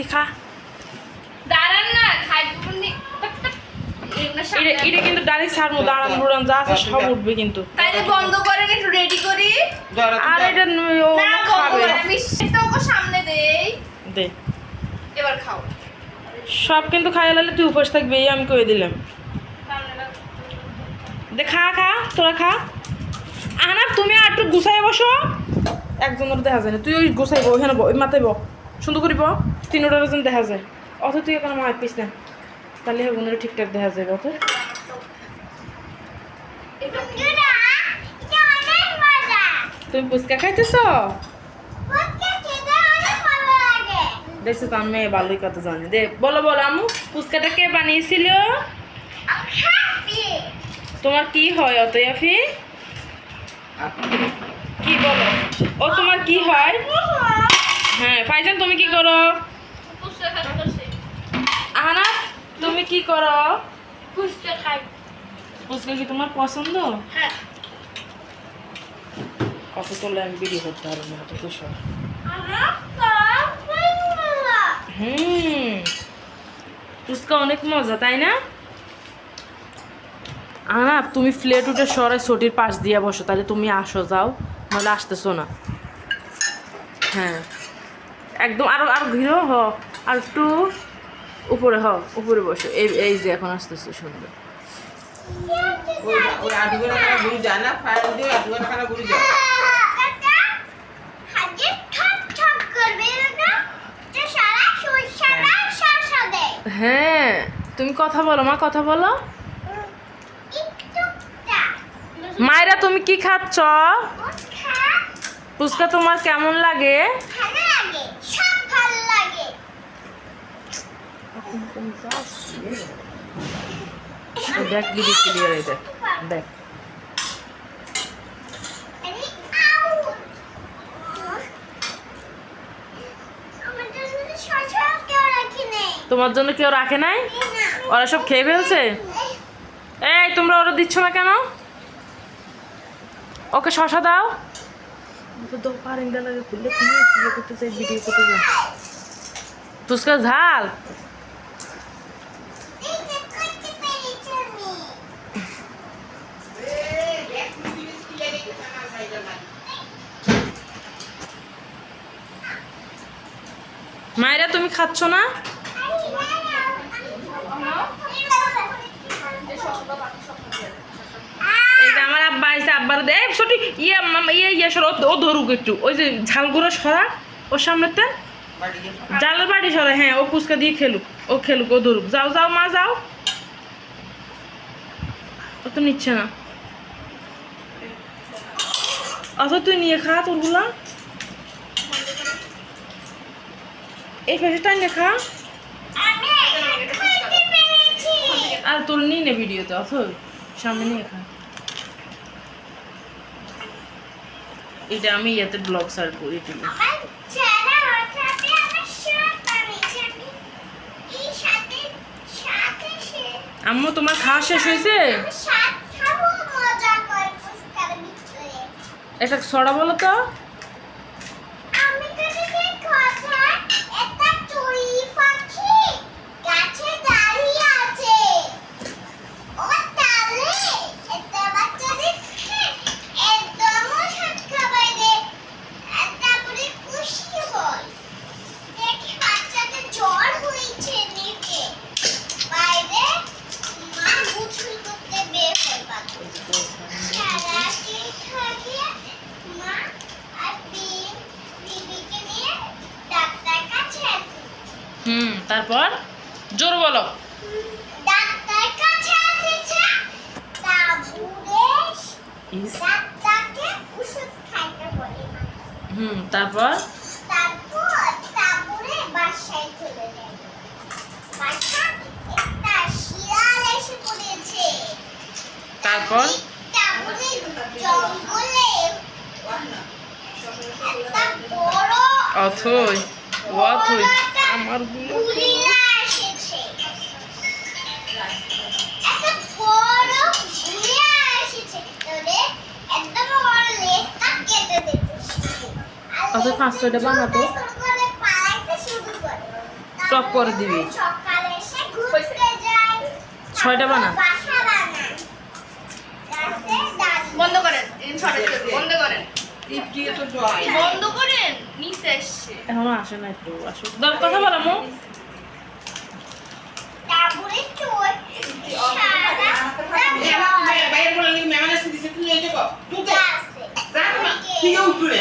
দিছি খা দাঁড়ান না খাইবো নি এটা কিন্তু ডাইরেক্ট ছাড়বো দাঁড়ান বুড়ান যা আছে সব উঠবে কিন্তু তাইলে বন্ধ করেন একটু রেডি করি আর এটা ও না বন্ধ খাবে করেন আমি সেটা ওকে সামনে দেই দে এবার খাও সব কিন্তু খাইয়ে লালে তুই উপোস থাকবি এই আমি কই দিলাম সামনে রাখ। দে খা খা তোরা খা আনা তুমি আর একটু গুছাই বসো একজনের দেখা যায় না তুই ওই গুছাইব ওখানে ওই মাথায় সুন্দর করিব তিনোটার জন দেখা যায় অথ তুই এখন মার পিস না তাহলে ওগুলো ঠিকঠাক দেখা যাবে অত তুমি ফুচকা খাইতেছ দেখছো তো আমি ভালোই কথা জানি দে বলো বলো আমু ফুচকাটা কে বানিয়েছিল তোমার কি হয় অত ইয়াফি কি বলো ও তোমার কি হয় হ্যাঁ ফাইজান তুমি কি করো ফুচকা খাচ্ছি আহানা তুমি কি করো ফুচকা খাই ফুচকা কি তোমার পছন্দ হ্যাঁ কত তোলে আমি বিড়ি করতে পারবো না তো সব ফুচকা অনেক মজা তাই না আনা তুমি প্লেট উঠে সরাই ছটির পাশ দিয়ে বসো তাহলে তুমি আসো যাও নাহলে আসতেছো না হ্যাঁ একদম আরো আরো ঘিরো হ আর একটু উপরে উপরে বসো এই এই যে এখন আসতেছে সুন্দর ওই আধুরা খানা ঘুরি যায় না ফায়ার দিয়ে আধুরা খানা ঘুরি যায় হ্যাঁ তুমি কথা বলো মা কথা বলো মায়েরা তুমি কি খাচ্ছ ফুচকা তোমার কেমন লাগে দেখ বিড়ি ক্লিয়ার এই দেখ দেখ তোমার জন্য কেউ রাখে নাই ওরা সব খেয়ে ফেলছে এই তোমরা ওরা দিচ্ছ না কেন ওকে শশা দাও ফুচকা ঝাল মায়েরা তুমি খাচ্ছ না এই যে আমার আব্বা আইসে আব্বার দে ছোটি ইয়ে সর ও ধরুক একটু ওই যে ঝালগুলো সরা ওর সামনেতে জালের বাড়ি সরা হ্যাঁ ও ফুচকা দিয়ে খেলুক ও ধরুক যাও যাও মা যাও ও তো নিচ্ছে না অথচ তুই নিয়ে খা তোরগুলা এই ফেসটা নিয়ে খা আর তোর নিয়ে নে ভিডিওতে অথ সামনে নিয়ে খা এটা আমি ইয়াতে ব্লগ সার্চ করি তুমি আম্মু তোমার খাওয়া শেষ হয়েছে একটা ছড়া বলো তো তারপর জোর বলো ডাক্তার কাছে এসেছে ডাক্তারকে ওষুধ খাইতে বলে তারপর তারপরে বাসায় চলে যায় বাসায় একটা শিয়াল এসে পড়েছে তারপর তারপরে জঙ্গলে একটা বড় অথই আমার বুড়িরা এসেছে একটা বড় বুড়িরা এসেছে তোরে একদম বড় লেজটা কেটে দিতে অথই 500টা বানাতো পালাইতে শুরু করে টপ করে দিবি। সকালে এসে ঘুরতে যায়। 6টা বানা। বাসা বানায়। গাছে দাঁড়িয়ে। বন্ধ করেন বন্ধ করেন টিপ দিয়ে তো জয় বন্ধ করেন নিচে আসছে এখনো আসে না, একটু আসো। দাও কথা বলো মো। তারপরে চোর সারা বাইরে বলে মেহমান এসে দিছে তুই এই যাবো তুই তো গাছে। যা না তুই উঠবে